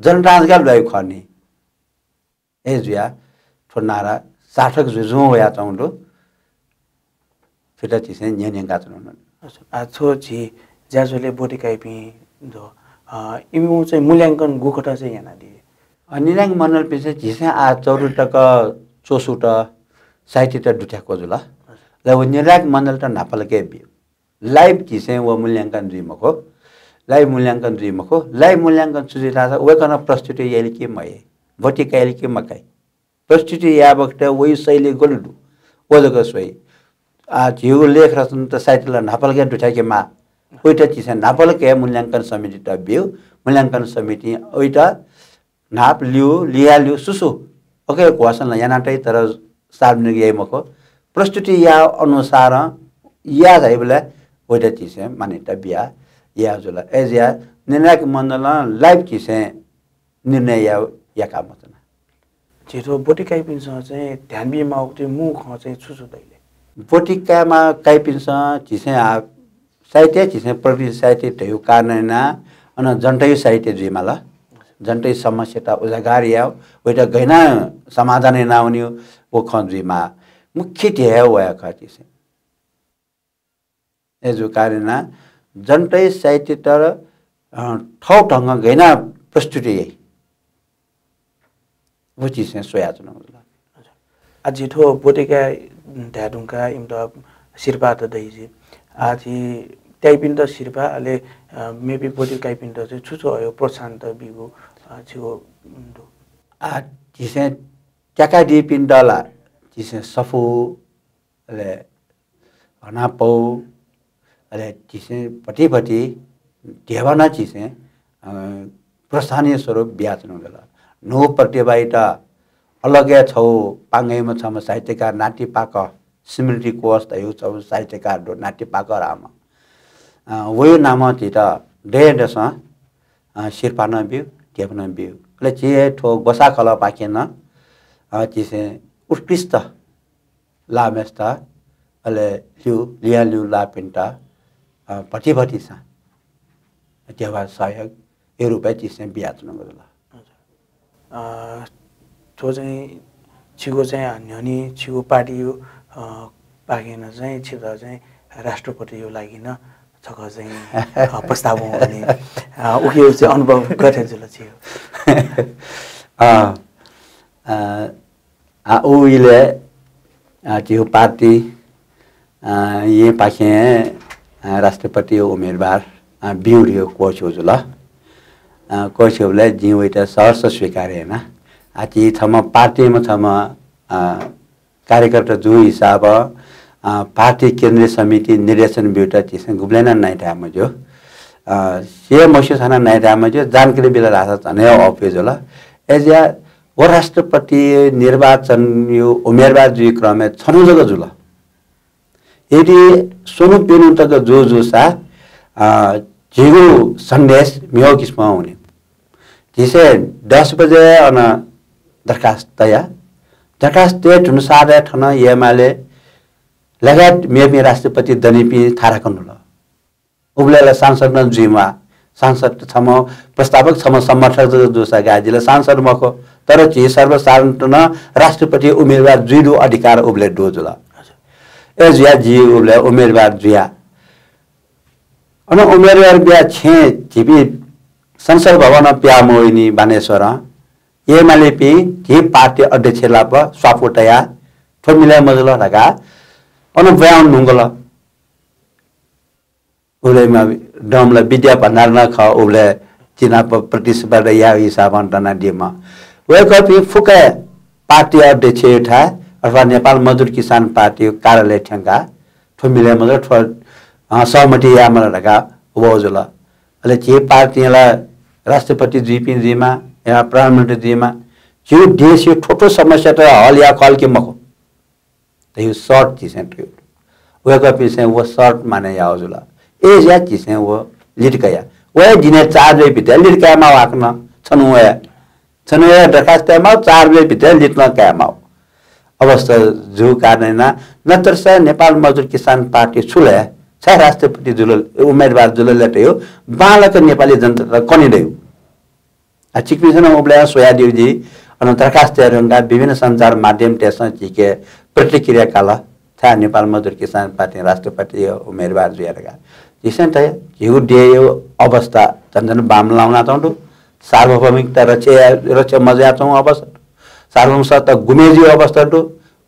जनराजगार ल्याउ खर्ने ए जुया ठोनारा सार्थक जुजो या चाउँदो फिटा चिसे न्यान्याङका चुनाउन आछो जी ज्याजोले बोटिकाइ पि दो इमु चाहिँ मूल्याङ्कन गुखटा चाहिँ याना दिए निराङ मण्डल पिसे झिसे आ 64 64 साहित्य त दुट्याको जुला ल व निराङ मण्डल त नापलके बियो लाइभ झिसे व मूल्याङ्कन जुइमको लाइभ मूल्याङ्कन जुइमको लाइभ मूल्याङ्कन सुजिता छ वेकन प्रस्तुति याइले के मए बोटिका याइले के मकै प्रस्तुति या वक्त वही शैली गोलडु ओजको सोई आ जिउ लेख रचना त साहित्यला नापलके दुट्याके मा ओइटा चिसे नापलके मूल्याङ्कन समिति त बियो मूल्याङ्कन समिति ओइटा नाप लियो सुसु ओके क्वेशन यानाटै तर सार्वजनिक याइमको प्रस्तुति या अनुसार या जाइबला ओइटा चिसे मानेटा बिया या जुला एजिया निर्णायक मण्डल लाइभ चिसे निर्णय या काम छ छिटो बोटिकाइ पिन्छ चाहिँ ध्यान बिमा उक्ति मु ख चाहिँ छुछु दैले बोटिकामा काइपिन्छ चिसे साहित्य चिसे प्रवृत्ति साहित्य तयु कारणना अन जनटै साहित्य जुइमाला जनटै समस्या त उजागार या ओइटा गैना समाधान नाउनी ओ खजुइमा मुख्य ध्येय वया खचिसे एजु कारणना जनटै साहित्य तर ठौ ढंग गैना प्रस्तुति वो चिसे सोया चुनाउला आ जिठो बोटिका ढ्याडुङका इमटा शिरपा त दैजी आजि त्याइपिन त शिरपा अले मेबी बोटिकाइ पिन त चाहिँ छुछो आयो प्रोत्साहन त बिगो छिगो आ जिसे ट्याका दि पिन डला जिसे सफु अले अनापौ अले जिसे पटी देवना जिसे प्रोत्साहनीय स्वरूप ब्याचनु गला नो प्रतिभाइता अलगे छौ पाङ्गैमा छम साहित्यकार नाट्य पाक स्मृति कोष तयु छौ साहित्यकार दो नाट्य पाक राम वयो नाम चिता डेडस शिरपा न बिउ देवना बिउ ले चे ठो गोसा खला पाकेन चिसे उत्कृष्ट लामेस्ता अले लिउ लापिन्टा पटिभटी सा देवा सहायक यो रुपै चिसे बियाचनु गला तो चाहिँ छिगो चाहिँ हान्यो छिगो पार्टी यो पाकेन चाहिँ छिटो चाहिँ राष्ट्रपति यो लागिन छक चाहिँ प्रस्ताव हुने उके चाहिँ अनुभव गरे जुल छियो उहिले त्यो पार्टी ये पाखे राष्ट्रपति उम्मेदवार बिउरियो कोछु जुल कोछुले जिउइटा सहर्ष स्वीकारे हैन आछि थम पार्टीमा थम कार्यकर्ता जो हिसाब पार्टी केन्द्रीय समिति निर्देशन ब्युटा चिसन गुब्लेना नाइटामा जो से मसु छना नाइटामा जो जानकारी बेला रासा छने अफिस होला एजिया वो राष्ट्रपति निर्वाचन यो उम्मेदवार जुई क्रमे छनु जग जुल यदि सोनु पेनु तक जो जो सा जिगु संदेश मियो किस्मा हुने जिसे 10 बजे अन दरखास्त दरखास्त अनुसार ठन एमाले लगायत मेमी राष्ट्रपति दनिपी थाराकन ल उबलेला सांसद न जुइमा सांसद छम प्रस्तावक छम समर्थक जो सा गाजिले सांसद मको तर छि सर्वसाधारण राष्ट्रपति उम्मेदवार जुइदु अधिकार उबले दोजुला एजिया जी उबले उम्मेदवार जुया अन उम्मेदवार बिया छे जिबी संसद भवन प्यामोइनी बानेश्वर एमाले पी जे पार्टी अध्यक्ष लाप स्वापोटया थमिला मजल लगा अन बयान नुंगल उलेमा डमला विद्या भण्डार न ख उले चिना प्रतिस्पर्धा या हिसाब अन्तना दिमा वे कपि फुके पार्टी अध्यक्ष उठा अथवा नेपाल मजदुर किसान पार्टी कार्यालय ठंगा थमिला मजल सहमति या मला लगा वजल अले जे पार्टीला राष्ट्रपति जीपी जीमा या प्रधानमन्त्री जीमा जो देश यो ठोटो समस्या त हल या कल के मको त यो शर्ट चीज है वे कपि से वो शर्ट माने या जुला ए या चीज है वो लिटकया वे दिने 4 बजे भित्र लिटकया मा वाक्न छनुया दरखास्त मा 4 बजे भित्र लिट्न कामा अवस्था जो कारण नत्र से नेपाल मजदुर किसान पार्टी छुले छ राष्ट्रपति जुल उम्मेदवार जुल लट्यो बालक नेपाली जनता कनिदेउ चिकपिसन उबले सोयादेव जी अन दरखास्तहरुका विभिन्न सञ्चार माध्यम त्यसमा चिके प्रतिक्रिया काला छ नेपाल मजदुर किसान पार्टी राष्ट्रपति उम्मेदवार जुयारका जिसन्त जिउ देयो अवस्था जन बाम लाउना तंडु सार्वभौमिकता रचे मजा चौ अवस्था सार्वभौमसत्ता गुमेजी अवस्था दु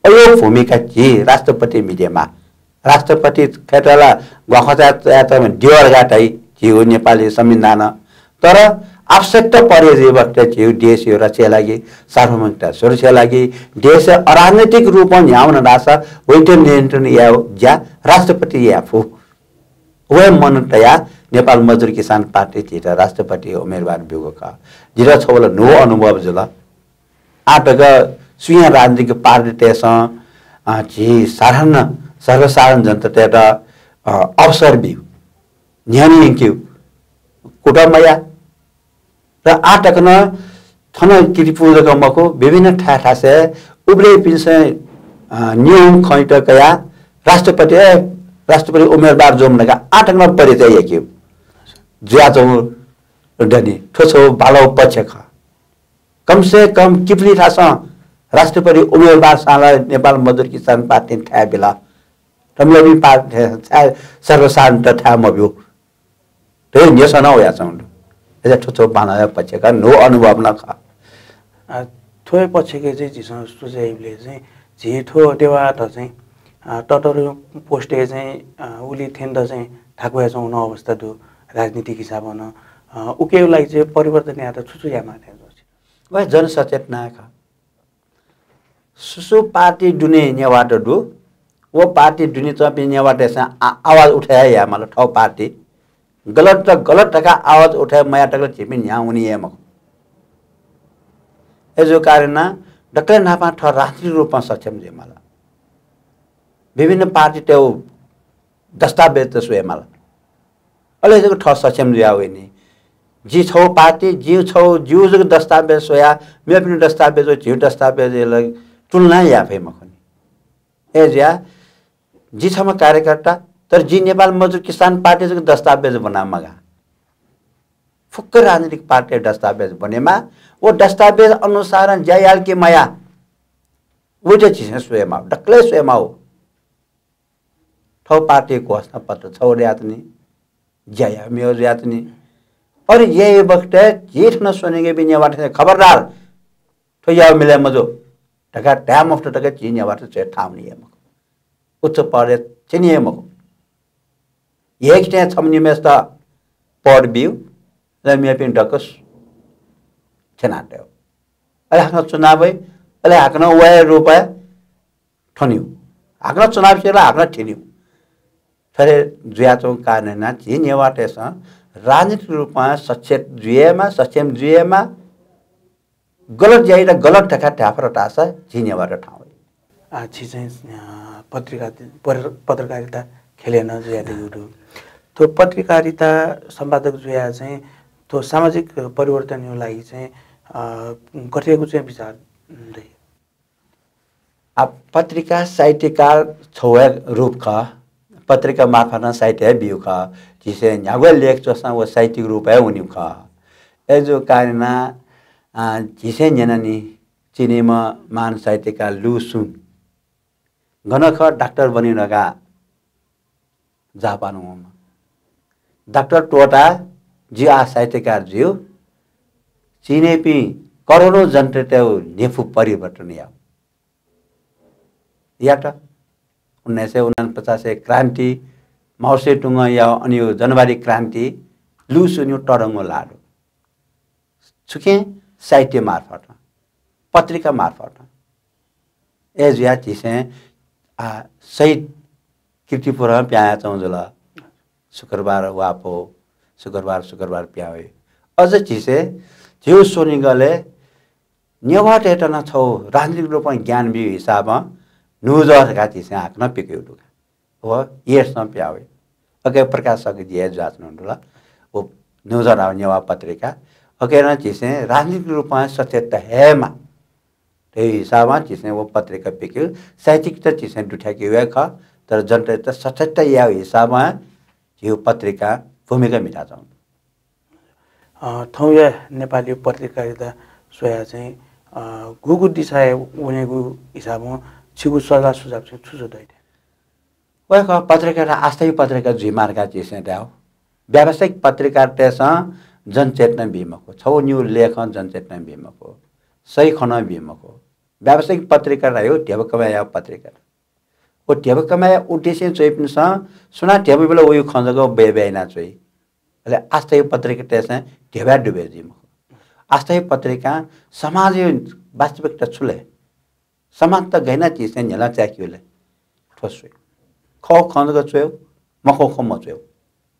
अयो भूमिका छि राष्ट्रपति मिडियामा राष्ट्रपति खेतला गखता त दिवर गाटै जिउ नेपाली संविधान तर आवश्यकता परे जे वक्त जिउ देश यो रचे लागि सार्वभौमिकता सुरक्षा लागि देश अराजनीतिक रूपमा न्याउन रासा वैट नियन्त्रण या ज्या राष्ट्रपति या फु वे मनतया नेपाल मजदुर किसान पार्टी चित राष्ट्रपति उम्मेदवार बिगोका जिरा छवल नो अनुभव जुल आटक सुया राजनीतिक पार्टी तेस जी साधारण सर्वसाधारण जनता तेटा अवसर बिउ न्यानी क्यू कुटमया र आटक न थन किरिपुजक मको विभिन्न ठासे उब्ले पिसे नियम खैटकया राष्ट्रपति उम्मेदवार जोमनका आटक न परिचय यक्यू ज्याचौ डनी ठोसो बालो पछख कम से कम किपली थास राष्ट्रपति उम्मेदवार साला नेपाल मजदुर किसान पार्टी ठा बेला तमले पार्टी सर्वसाधारण ठा मब्यो ते नेसन होया छौं एजा ठोचो बाना पछेका नो अनुभव न खा थोय पछेके चाहिँ जिसन सुझाइले चाहिँ जेठो देवा त चाहिँ टटरो पोस्टे चाहिँ उली थेन्द चाहिँ ठाकुया छौं न अवस्था दु राजनीतिक हिसाब न उकेलाई चाहिँ परिवर्तन या त छुछु या माथे वा जनसचेतना खा सुसु पार्टी दुने नेवाट दु वो पार्टी दुने चपि नेवाट से आवाज उठाया या मला ठौ पार्टी गलत का आवाज उठाए मया टकल छिपिन यहाँ हुनी है मको एजो कारण डक्ले नापा ठ राष्ट्रिय रूपमा सक्षम जे मला विभिन्न पार्टी त्यो दस्तावेज त सुए मला अले जको ठ सक्षम जे आवेनी जी छौ पार्टी जी छौ जिउ जको दस्तावेज सोया मे पनि दस्तावेज जिउ दस्तावेज ल तुलना या फे मखनी एजिया जी छमा कार्यकर्ता तर जी नेपाल मजदुर किसान पार्टी जको दस्तावेज बना मगा फुक्क राजनीतिक पार्टी दस्तावेज बनेमा वो दस्तावेज अनुसार जयाल के माया वो जो चीज स्वयं डक्ले स्वयं हो ठौ पार्टी को घोषणा पत्र छोड़ यातनी जया मेयो यातनी और ये वक्त जेठ न सुनेंगे भी नेवाट से खबरदार तो या मिले मजो टका टाइम आफ्टर टका चीन नेवाट से ठाम नहीं है उच्च पदे चिनिए मको एकटे छम्निमेस त पड बिउ र मेपिन डकस छनाट्यो अले हाक्न चुनाव अले हाक्न वय रुपया ठन्यु हाक्न चुनाव सेला हाक्न ठिन्यु फेरि जुयाचौं कानून झिनेवाटेस राजनीतिक रूपमा सक्षम जुएमा गलत जाई र गलत ढका ढाफर टासा झिनेवाट ठाउँ आछि चाहिँ पत्रकारिता खेलेन जुयाले युटु त्यो पत्रकारिता सम्पादक जुया चाहिँ त्यो सामाजिक परिवर्तनको लागि चाहिँ गरिएको चाहिँ विचार पत्रिका साहित्यकार छौया रूप ख पत्रिका मार्फत साहित्य बिउ ख जिसे न्यागो लेख जोसा वो साहित्यिक रूप है उनी ख ए जो कारणा जिसे न्यानी चिनेमा मान साहित्यकार लु सुन गनख डाक्टर बनिनगा जापानमा डाक्टर टोटा जी आ साहित्यकार जिउ चिनेपी करोडौं जनता नेफु परिवर्तन याटा 1949 क्रान्ति मौसे टुङ या अनि जनवरी क्रान्ति लुसुन्यु टरङ्गो लाडो छुके साहित्य मार्फत पत्रिका मार्फत एज या चिसे सहित कीर्तिपुर प्याया चौजला शुक्रबार वापो शुक्रबार प्यावे अझ चिसे जिउ सोनिगले नेवाट एटना छौ राजनीतिक रूपमा ज्ञान बि हिसाबमा नुजर का चिसे हाक्न पिक्यो दुका हो येसमा प्यावे अके प्रकाशक जे जाच्नु होला ओ नुजर आउने नेवा पत्रिका अके न चिसे राजनीतिक रूपमा सचेत हेमा त्यही हिसाबमा चिसे वो पत्रिका पिक्यो साहित्यिक त चिसे दुठाकी वे ख तर जनता त सचेत या हिसाबमा यो पत्रिका भूमिका मिटा जाउँ थौया नेपाली पत्रकारिता सोया चाहिँ गुगु दिशाए उनेको हिसाबमा छिगु सल्लाह सुझाव चाहिँ छुजो दैथे वह पत्रकार आस्थायी पत्रकार झिमार्का चिसे ड्याउ व्यावसायिक पत्रकार तेस जनचेतना बिमको छौ न्यू लेख जनचेतना बिमको सही खन बिमको व्यावसायिक पत्रकार रह्यो ढेबकमाया पत्रकार ओ ढेबकमाया उद्देश्य चाहिँ पनि सुना ढेब बेला उयो खंजको बेबेना चाहिँ अले आस्थायी पत्रिका तेस ढेबा डुबे जिमको आस्थायी पत्रिका समाज वास्तविकता छुले समाज त गैना चिज चाहिँ नेला चाक्युले ठोसुई ख खंजको छ्यो मखो खम छ्यो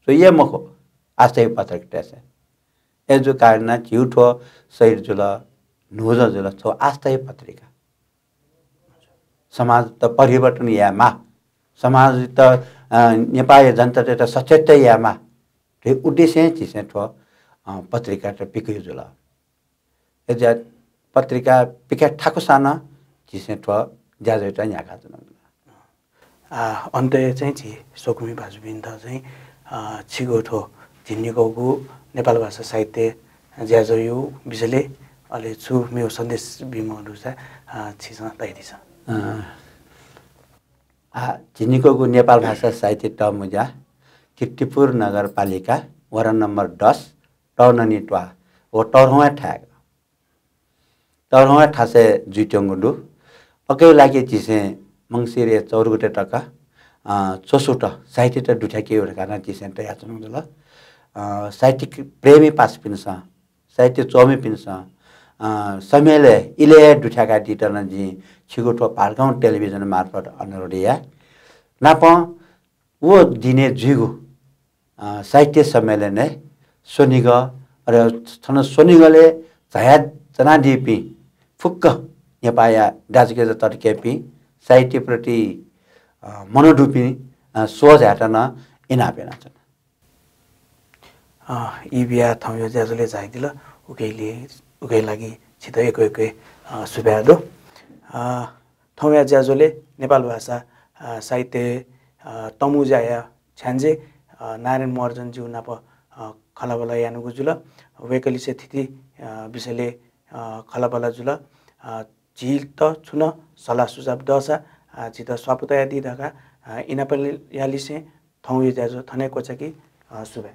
सो ये मखो आस्थायी पत्रिका तेस ए जो कारण झिउठो शरीर जुल नुज जुल छो आस्थायी पत्रिका समाज त परिवर्तन यामा समाज त नेपाली जनता त सचेत यामा त्यो उद्देश्य चिसे ठो पत्रिका त पिक्यो जुल एजा पत्रिका पिका ठाको साना चिसे ठो ज्याजैटा याका जुल अन्त्य चाहिँ छि सोकुमी भाजुबिन त चाहिँ छिगोठो झिन्निकोको नेपाल भाषा साहित्य ज्याजयु बिजले अले छु मेरो सन्देश बिमहरु चाहिँ छिस दैदिछ झिन्निकोको नेपाल भाषा साहित्य टमुजा कीर्तिपुर नगरपालिका वडा नम्बर 10 टर्ननिटवा ओ टरहुवा ठ्याग टरहुवा ठासे जुइटंगुडु अकै लागि चिसे मंसिरे चौरगुटे टका चोसुट साहित्य त दुठाकी उरकाना चिसे त याचनु जुल साहित्यिक प्रेमी पास पिनस साहित्य चौमी पिनस समेले इले दुठाका डिटन जी छिगुठो पारगाउँ टेलिभिजन मार्फत अनुरोधिया नाप वो दिने जिगु साहित्य सम्मेलन सोनिग र छन सोनिगले झया जनादीपी फुक्क नेपाया दाजके तर्केपी साहित्य प्रति मनोडुपी सोच हटन इनापेना छन् ई बिया थौयो ज्याजले जाइदिल उकै लागि छिटो एकै सुब्यादो थौया ज्याजोले नेपाल भाषा साहित्य तमुजाया छ्यान्जे नारायण महर्जन ज्यू नाप खलाबला यानुगु जुल वेकलिसे थिति विषयले खलाबला जुल झिल त छुन सल्लाह सुझाव दसा जित स्वापुतया दिदाका इनापले यालिसे थौया ज्याजो थने कोचकी सुबे